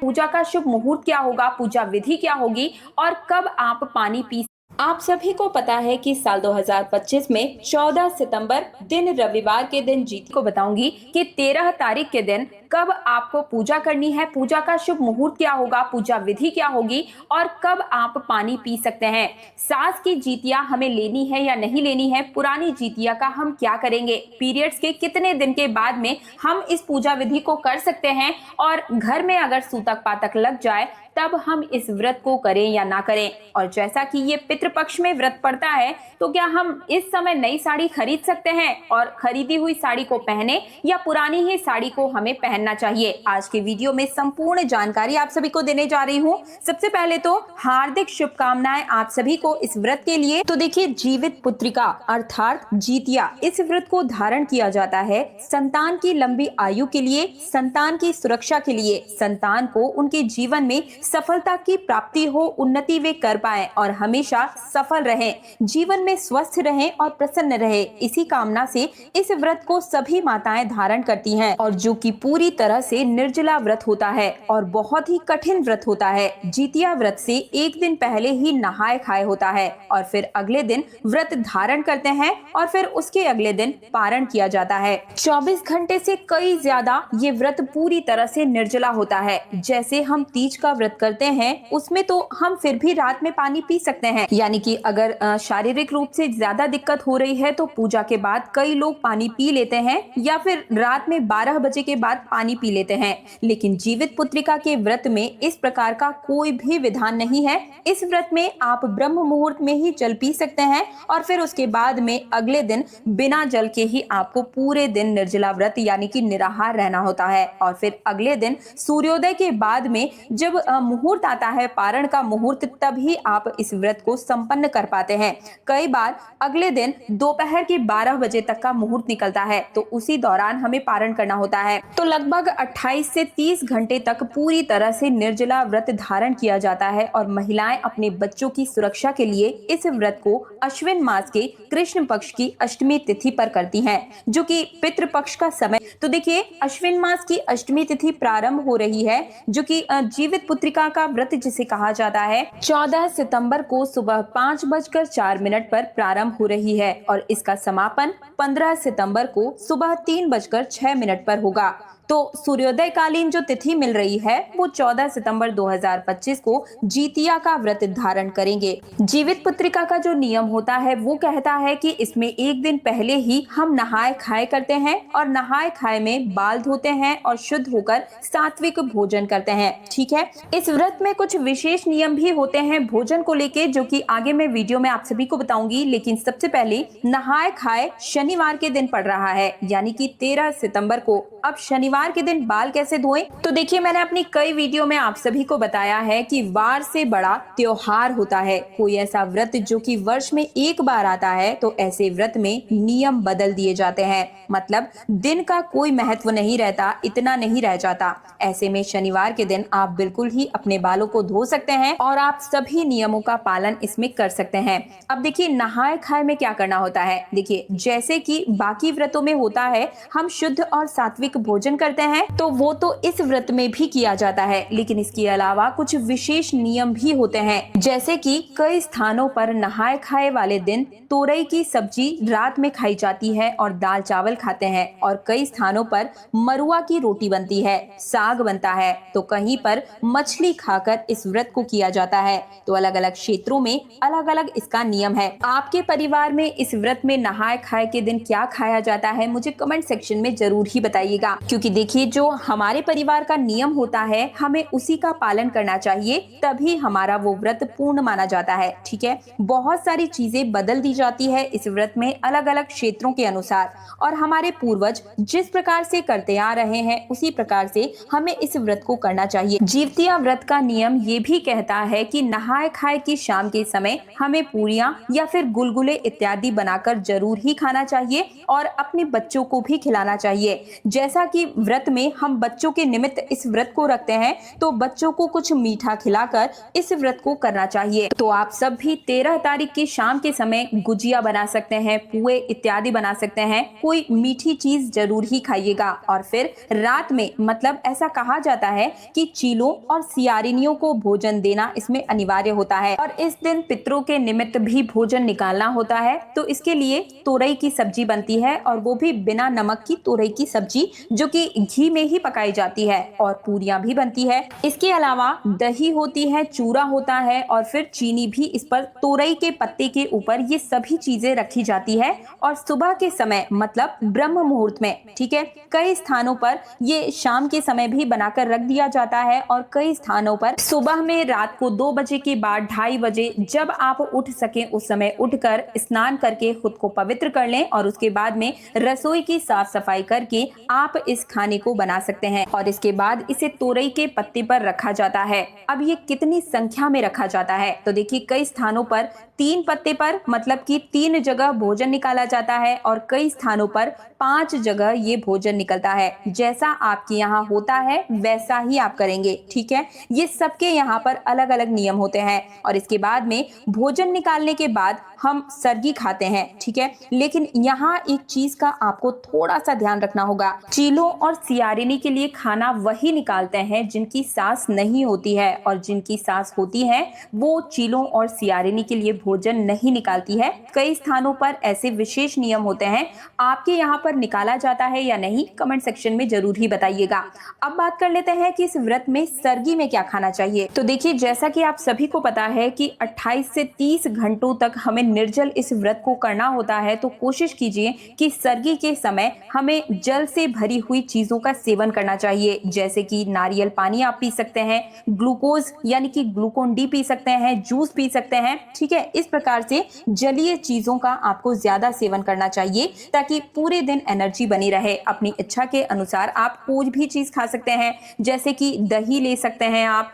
पूजा का शुभ मुहूर्त क्या होगा, पूजा विधि क्या होगी और कब आप पानी पी। आप सभी को पता है कि साल 2025 में 14 सितंबर दिन रविवार के दिन जीत को बताऊंगी कि 13 तारीख के दिन कब आपको पूजा करनी है, पूजा का शुभ मुहूर्त क्या होगा, पूजा विधि क्या होगी और कब आप पानी पी सकते हैं। सास की जीतिया हमें लेनी है या नहीं लेनी है, पुरानी जीतिया का हम क्या करेंगे, पीरियड्स के कितने दिन के बाद में हम इस पूजा विधि को कर सकते हैं और घर में अगर सूतक पातक लग जाए तब हम इस व्रत को करें या ना करें। और जैसा कि ये पितृपक्ष में व्रत पड़ता है तो क्या हम इस समय नई साड़ी खरीद सकते हैं और खरीदी हुई साड़ी को पहने या पुरानी ही साड़ी को हमें पहनना चाहिए। आज के वीडियो में संपूर्ण जानकारी आप सभी को देने जा रही हूँ। सबसे पहले तो हार्दिक शुभकामनाएं आप सभी को इस व्रत के लिए। तो देखिए, जीवित पुत्रिका अर्थात जीतिया, इस व्रत को धारण किया जाता है संतान की लंबी आयु के लिए, संतान की सुरक्षा के लिए, संतान को उनके जीवन में सफलता की प्राप्ति हो, उन्नति वे कर पाए और हमेशा सफल रहें, जीवन में स्वस्थ रहें और प्रसन्न रहे। इसी कामना से इस व्रत को सभी माताएं धारण करती हैं और जो कि पूरी तरह से निर्जला व्रत होता है और बहुत ही कठिन व्रत होता है। जीतिया व्रत से एक दिन पहले ही नहाए खाए होता है और फिर अगले दिन व्रत धारण करते हैं और फिर उसके अगले दिन पारण किया जाता है। 24 घंटे से कई ज्यादा ये व्रत पूरी तरह से निर्जला होता है। जैसे हम तीज का व्रत करते हैं उसमें तो हम फिर भी रात में पानी पी सकते हैं, यानी कि अगर शारीरिक रूप से ज्यादा दिक्कत हो रही है तो पूजा के बाद कई लोग पानी पी लेते हैं या फिर रात में 12 बजे के बाद पानी पी लेते हैं। लेकिन जीवित पुत्रिका के व्रत में इस प्रकार का कोई भी विधान नहीं है। इस व्रत में आप ब्रह्म मुहूर्त में ही जल पी सकते हैं और फिर उसके बाद में अगले दिन बिना जल के ही आपको पूरे दिन निर्जला व्रत यानी कि निराहार रहना होता है। और फिर अगले दिन सूर्योदय के बाद में जब मुहूर्त आता है, पारण का मुहूर्त, तभी आप इस व्रत को संपन्न कर पाते हैं। कई बार अगले दिन दोपहर के 12 बजे तक का मुहूर्त निकलता है तो उसी दौरान हमें पारण करना होता है। तो लगभग 28 से 30 घंटे तक पूरी तरह से निर्जला व्रत धारण किया जाता है और महिलाएं अपने बच्चों की सुरक्षा के लिए इस व्रत को अश्विन मास के कृष्ण पक्ष की अष्टमी तिथि पर करती हैं, जो कि पितृपक्ष का समय। तो देखिए, अश्विन मास की अष्टमी तिथि प्रारंभ हो रही है, जो कि जीवित पुत्रिका का व्रत जिसे कहा जाता है 14 सितंबर को सुबह 5:04 पर प्रारंभ हो रही है और इसका समापन 15 सितंबर को सुबह 3:06 पर होगा। तो सूर्योदय कालीन जो तिथि मिल रही है वो 14 सितंबर 2025 को जीतिया का व्रत धारण करेंगे। जीवित पुत्रिका का जो नियम होता है वो कहता है कि इसमें एक दिन पहले ही हम नहाए खाए करते हैं और नहाए खाए में बाल धोते हैं और शुद्ध होकर सात्विक भोजन करते हैं। ठीक है, इस व्रत में कुछ विशेष नियम भी होते हैं भोजन को लेके, जो कि आगे मैं वीडियो में आप सभी को बताऊंगी। लेकिन सबसे पहले नहाए खाए शनिवार के दिन पड़ रहा है, यानी कि 13 सितंबर को। अब शनिवार के दिन बाल कैसे धोएं? तो देखिए, मैंने अपनी कई वीडियो में आप सभी को बताया है कि वार से बड़ा त्योहार होता है कोई ऐसा व्रत जो कि वर्ष में एक बार आता है, तो ऐसे व्रत में नियम बदल दिए जाते हैं। मतलब दिन का कोई महत्व नहीं रहता, इतना नहीं रह जाता। ऐसे में शनिवार के दिन आप बिल्कुल ही अपने बालों को धो सकते हैं और आप सभी नियमों का पालन इसमें कर सकते हैं। अब देखिए, नहाए खाए में क्या करना होता है। देखिए, जैसे कि बाकी व्रतों में होता है हम शुद्ध और सात्विक भोजन करते हैं, तो वो तो इस व्रत में भी किया जाता है। लेकिन इसके अलावा कुछ विशेष नियम भी होते हैं, जैसे कि कई स्थानों पर नहाए खाए वाले दिन तोरई की सब्जी रात में खाई जाती है और दाल चावल खाते हैं, और कई स्थानों पर मरुआ की रोटी बनती है, साग बनता है, तो कहीं पर मछली खाकर इस व्रत को किया जाता है। तो अलग अलग क्षेत्रों में अलग अलग इसका नियम है। आपके परिवार में इस व्रत में नहाए खाए के दिन क्या खाया जाता है मुझे कमेंट सेक्शन में जरूर ही बताइएगा, क्योंकि देखिए, जो हमारे परिवार का नियम होता है हमें उसी का पालन करना चाहिए, तभी हमारा वो व्रत पूर्ण माना जाता है। ठीक है, बहुत सारी चीजें बदल दी जाती है इस व्रत में अलग अलग क्षेत्रों के अनुसार, और हमारे पूर्वज जिस प्रकार से करते आ रहे हैं उसी प्रकार से हमें इस व्रत को करना चाहिए। जीवतिया व्रत का नियम ये भी कहता है कि नहाए खाए की शाम के समय हमें पूरियां या फिर गुलगुले इत्यादि बनाकर जरूर ही खाना चाहिए और अपने बच्चों को भी खिलाना चाहिए। जैसा कि व्रत में हम बच्चों के निमित्त इस व्रत को रखते हैं तो बच्चों को कुछ मीठा खिलाकर इस व्रत को करना चाहिए। तो आप सब भी 13 तारीख की शाम के समय गुजिया बना सकते हैं, पुए इत्यादि बना सकते हैं, कोई मीठी चीज जरूर ही खाइएगा। और फिर रात में मतलब ऐसा कहा जाता है कि चीलों और सियारिनियों को भोजन देना इसमें अनिवार्य होता है और इस दिन पितरों के निमित्त भी भोजन निकालना होता है। तो इसके लिए तोरई की सब्जी बनती है और वो भी बिना नमक की तोरई की सब्जी जो कि घी में ही पकाई जाती है, और पूरियां भी बनती है। इसके अलावा दही होती है, चूरा होता है और फिर चीनी भी इस पर तोरई के पत्ते के ऊपर ये सभी चीजें रखी जाती है। और सुबह के समय मतलब ब्रह्म मुहूर्त में, ठीक है, कई स्थानों पर ये शाम के समय भी बनाकर रख दिया जाता है और कई स्थानों पर सुबह में रात को 2 बजे के बाद 2:30 बजे जब आप उठ सके उस समय उठकर स्नान करके खुद को पवित्र कर लें और उसके बाद में रसोई की साफ सफाई करके आप इस खाने को बना सकते हैं। और इसके बाद इसे तोरई के पत्ते पर रखा जाता है। अब ये कितनी संख्या में रखा जाता है तो देखिए, कई स्थानों पर 3 पत्ते पर मतलब कि 3 जगह भोजन निकाला जाता है और कई स्थानों पर 5 जगह ये भोजन निकलता है। जैसा आपके यहाँ होता है वैसा ही आप करेंगे, ठीक है। ये सबके यहाँ पर अलग अलग नियम होते हैं। और इसके बाद में भोजन निकालने के बाद हम सरगी खाते हैं, ठीक है। लेकिन यहाँ एक चीज का आपको थोड़ा सा ध्यान रखना होगा। चीलों और सियारिनी के लिए खाना वही निकालते हैं जिनकी सास नहीं होती है, और जिनकी सास होती है वो चीलों और सियारिनी के लिए भोजन नहीं निकालती है। कई स्थानों पर ऐसे विशेष नियम होते हैं। आपके यहाँ पर निकाला जाता है या नहीं, कमेंट सेक्शन में जरूर ही बताइएगा। अब बात कर लेते हैं कि इस व्रत में सरगी में क्या खाना चाहिए। तो देखिए, जैसा कि आप सभी को पता है कि 28 से 30 घंटों तक हमें निर्जल इस व्रत को करना होता है। तो कोशिश कीजिए कि सरगी के समय हमें जल से भरी हुई चीजों का सेवन करना चाहिए, जैसे कि नारियल पानी आप पी सकते हैं, ग्लूकोज यानी कि ग्लूकोन डी पी सकते हैं, जूस पी सकते हैं, ठीक है। इस प्रकार से जलीय चीजों का आपको ज्यादा सेवन करना चाहिए ताकि पूरे दिन एनर्जी बनी रहे। अपनी इच्छा के अनुसार आप कोई भी चीज खा सकते हैं, जैसे कि दही ले सकते हैं, आप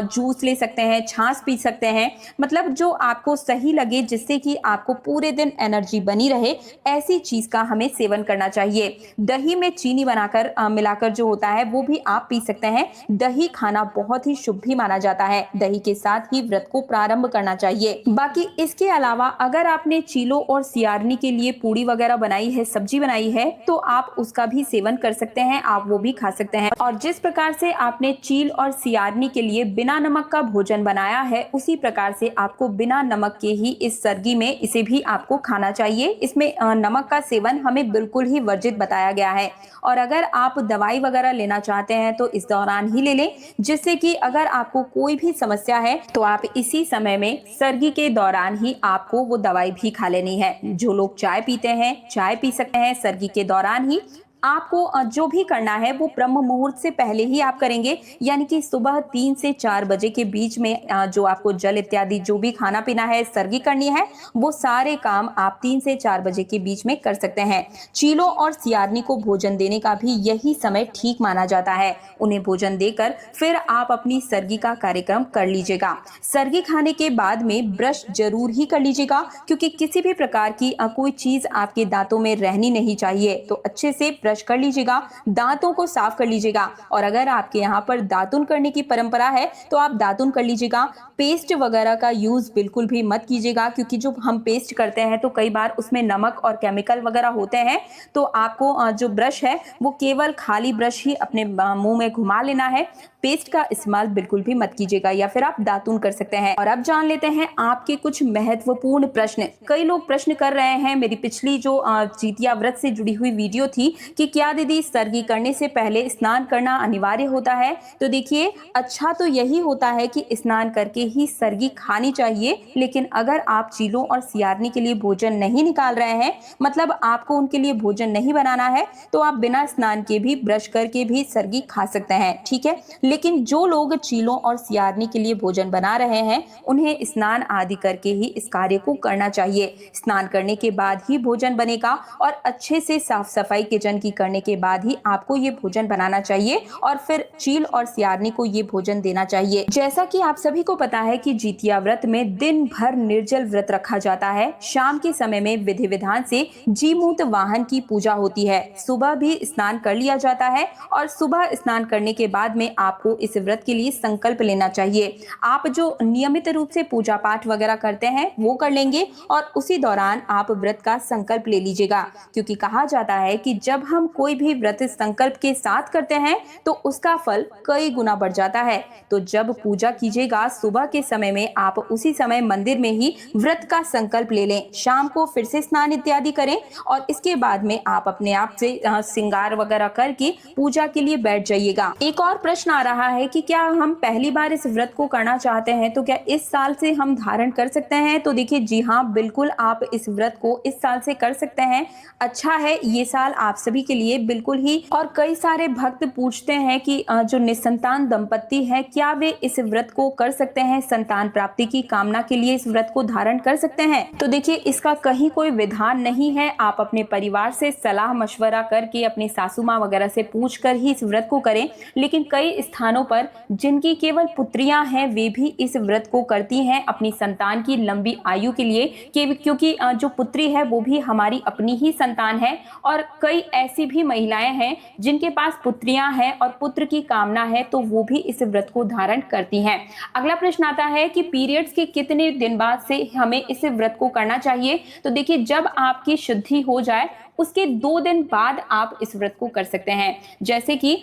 जूस ले सकते हैं, छाछ पी सकते हैं, मतलब जो आपको सही लगे जिससे कि आपको पूरे दिन एनर्जी बनी रहे, ऐसी चीज का हमें सेवन करना चाहिए। दही में चीनी बनाकर मिलाकर जो होता है वो भी आप पी सकते हैं। दही खाना बहुत ही शुभ भी माना जाता है। दही के साथ ही व्रत को प्रारंभ करना चाहिए। बाकी इसके अलावा अगर आपने चीलों और सियारनी के लिए पूड़ी वगैरह बनाई है, सब्जी बनाई है, तो आप उसका भी सेवन कर सकते हैं, आप वो भी खा सकते हैं। और जिस प्रकार से आपने चील और सियारनी के लिए बिना नमक का भोजन बनाया है, उसी प्रकार से आपको बिना नमक के ही इस सरगी में इसे भी आपको खाना चाहिए। इसमें नमक का सेवन हमें बिल्कुल ही वर्जित बताया गया है। और अगर आप दवाई वगैरह लेना चाहते हैं तो इस दौरान ही ले लें, जिससे कि अगर आपको कोई भी समस्या है तो आप इसी समय में सरगी के दौरान ही आपको वो दवाई भी खा लेनी है। जो लोग चाय पीते हैं, चाय पी सकते हैं सरगी के दौरान ही। आपको जो भी करना है वो ब्रह्म मुहूर्त से पहले ही आप करेंगे, यानी कि सुबह 3 से 4 बजे के बीच में जो आपको जल इत्यादि जो भी खाना पीना है, सरगी करनी है, वो सारे काम आप 3 से 4 बजे के बीच में कर सकते हैं। चीलों और सियारनी को भोजन देने का भी यही समय ठीक माना जाता है। उन्हें भोजन देकर फिर आप अपनी सरगी का कार्यक्रम कर लीजिएगा। सरगी खाने के बाद में ब्रश जरूर ही कर लीजिएगा, क्योंकि किसी भी प्रकार की कोई चीज आपके दांतों में रहनी नहीं चाहिए। तो अच्छे से ब्रश कर लीजिएगा, दांतों को साफ कर लीजिएगा। और अगर आपके यहाँ पर दातुन करने की परंपरा है तो आप दातुन कर लीजिएगा। पेस्ट वगैरह का यूज बिल्कुल भी मत कीजिएगा, क्योंकि जो हम पेस्ट करते हैं तो कई बार उसमें नमक और केमिकल वगैरह होते हैं। तो आपको जो ब्रश है वो केवल खाली ब्रश ही अपने मुंह में घुमा लेना है। पेस्ट का इस्तेमाल बिल्कुल भी मत कीजिएगा, या फिर आप दातुन कर सकते हैं। और अब जान लेते हैं आपके कुछ महत्वपूर्ण प्रश्न। कई लोग प्रश्न कर रहे हैं, मेरी पिछली जो जितिया व्रत से जुड़ी हुई वीडियो थी कि क्या दीदी सरगी करने से पहले स्नान करना अनिवार्य होता है। तो देखिए, अच्छा तो यही होता है कि स्नान करके ही सरगी खानी चाहिए, लेकिन अगर आप चीलों और सियारनी के लिए भोजन नहीं निकाल रहे हैं, मतलब आपको उनके लिए भोजन नहीं बनाना है, तो आप बिना स्नान के भी ब्रश करके भी सरगी खा सकते हैं, ठीक है। लेकिन जो लोग चीलों और सियारनी के लिए भोजन बना रहे हैं उन्हें स्नान आदि करके ही इस कार्य को करना चाहिए। स्नान करने के बाद ही भोजन बनेगा और अच्छे से साफ सफाई किचन की करने के बाद ही आपको ये भोजन बनाना चाहिए और फिर चील और सियारनी को ये भोजन देना चाहिए। जैसा कि आप सभी को पता है कि जितिया व्रत में दिन भर निर्जल व्रत रखा जाता है। शाम के समय में विधि विधान से जीमूत वाहन की पूजा होती है। सुबह भी स्नान कर लिया जाता है और सुबह स्नान करने के बाद में आपको इस व्रत के लिए संकल्प लेना चाहिए। आप जो नियमित रूप से पूजा पाठ वगैरह करते हैं वो कर लेंगे और उसी दौरान आप व्रत का संकल्प ले लीजिएगा, क्योंकि कहा जाता है कि जब हम कोई भी व्रत संकल्प के साथ करते हैं तो उसका फल कई गुना बढ़ जाता है। तो जब पूजा कीजिएगा सुबह के समय में आप उसी समय मंदिर में ही व्रत का संकल्प ले लें। शाम को फिर से स्नान इत्यादि करें और इसके बाद में आप अपने आप से श्रृंगार वगैरह करके पूजा के लिए बैठ जाइएगा। एक और प्रश्न आ रहा है कि क्या हम पहली बार इस व्रत को करना चाहते हैं तो क्या इस साल से हम धारण कर सकते हैं? तो देखिए जी हाँ, बिल्कुल आप इस व्रत को इस साल से कर सकते हैं। अच्छा है, ये साल आप सभी के लिए बिल्कुल ही। और कई सारे भक्त पूछते हैं कि जो निसंतान दंपत्ति है क्या वे इस व्रत को कर सकते हैं, संतान प्राप्ति की कामना के लिए इस व्रत को धारण कर सकते हैं? तो देखिए इसका कहीं कोई विधान नहीं है। आप अपने परिवार से सलाह मशवरा करके अपनी सासू माँ वगैरह से पूछकर ही इस व्रत को करें। लेकिन कई स्थानों पर जिनकी केवल पुत्रियां हैं वे भी इस व्रत को करती हैं अपनी संतान की लंबी आयु के लिए, क्योंकि जो पुत्री है वो भी हमारी अपनी ही संतान है। और कई ऐसी भी महिलाएं हैं जिनके पास पुत्रियां हैं और पुत्र की कामना है तो वो भी इस व्रत को धारण करती हैं। अगला प्रश्न आता है कि पीरियड्स के कितने दिन बाद से हमें इस व्रत को करना चाहिए? तो देखिए जब आपकी शुद्धि हो जाए उसके 2 दिन बाद आप इस व्रत को कर सकते हैं। जैसे कि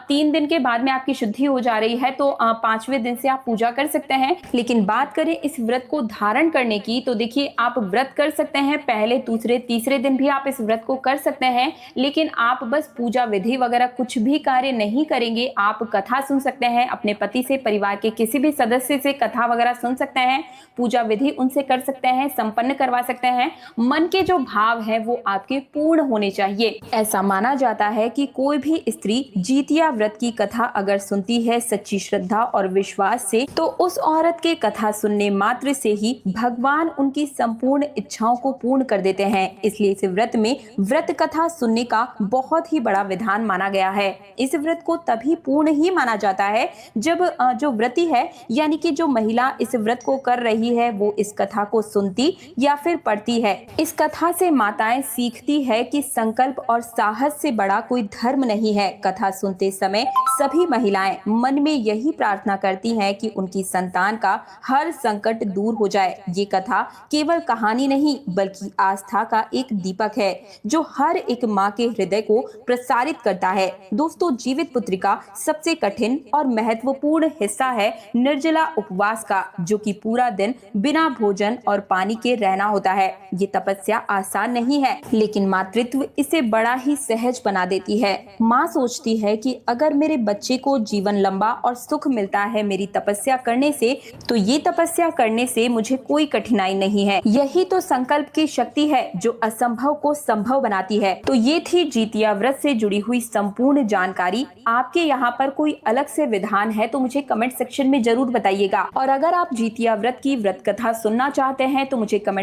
3 दिन के बाद में आपकी शुद्धि हो जा रही है तो 5वें दिन से आप पूजा कर सकते हैं। लेकिन बात करें इस व्रत को धारण करने की तो देखिए आप व्रत कर सकते हैं पहले, दूसरे, तीसरे दिन भी आप इस व्रत को कर सकते हैं। लेकिन आप बस पूजा विधि वगैरह कुछ भी कार्य नहीं करेंगे। आप कथा सुन सकते हैं, अपने पति से, परिवार के किसी भी सदस्य से कथा वगैरह सुन सकते हैं, पूजा विधि उनसे कर सकते हैं, संपन्न करवा सकते हैं। मन के जो भाव है वो आपके पूर्ण होने चाहिए। ऐसा माना जाता है कि कोई भी स्त्री जितिया व्रत की कथा अगर सुनती है सच्ची श्रद्धा और विश्वास से तो उस औरत के कथा सुनने मात्र से ही भगवान उनकी संपूर्ण इच्छाओं को पूर्ण कर देते हैं। इसलिए इस व्रत में व्रत कथा सुनने का बहुत ही बड़ा विधान माना गया है। इस व्रत को तभी पूर्ण ही माना जाता है जब जो व्रती है यानी कि जो महिला इस व्रत को कर रही है वो इस कथा को सुनती या फिर पढ़ती है। इस कथा से माताएं सीखती है कि संकल्प और साहस से बड़ा कोई धर्म नहीं है। कथा सुनते समय सभी महिलाएं मन में यही प्रार्थना करती हैं कि उनकी संतान का हर संकट दूर हो जाए। ये कथा केवल कहानी नहीं बल्कि आस्था का एक दीपक है जो हर एक माँ के हृदय को प्रसारित करता है। दोस्तों, जीवित पुत्री का सबसे कठिन और महत्वपूर्ण हिस्सा है निर्जला उपवास का, जो कि पूरा दिन बिना भोजन और पानी के रहना होता है। ये तपस्या आसान नहीं है लेकिन मातृत्व इसे बड़ा ही सहज बना देती है। माँ सोचती है कि अगर मेरे बच्चे को जीवन लंबा और सुख मिलता है मेरी तपस्या करने से, तो ये तपस्या करने से मुझे कोई कठिनाई नहीं है। यही तो संकल्प की शक्ति है जो असंभव को संभव बनाती है। तो ये थी जितिया व्रत से जुड़ी हुई संपूर्ण जानकारी। आपके यहाँ पर कोई अलग से विधान है तो मुझे कमेंट सेक्शन में जरूर बताइएगा। और अगर आप जितिया व्रत की व्रत कथा सुनना चाहते हैं तो मुझे कमेंट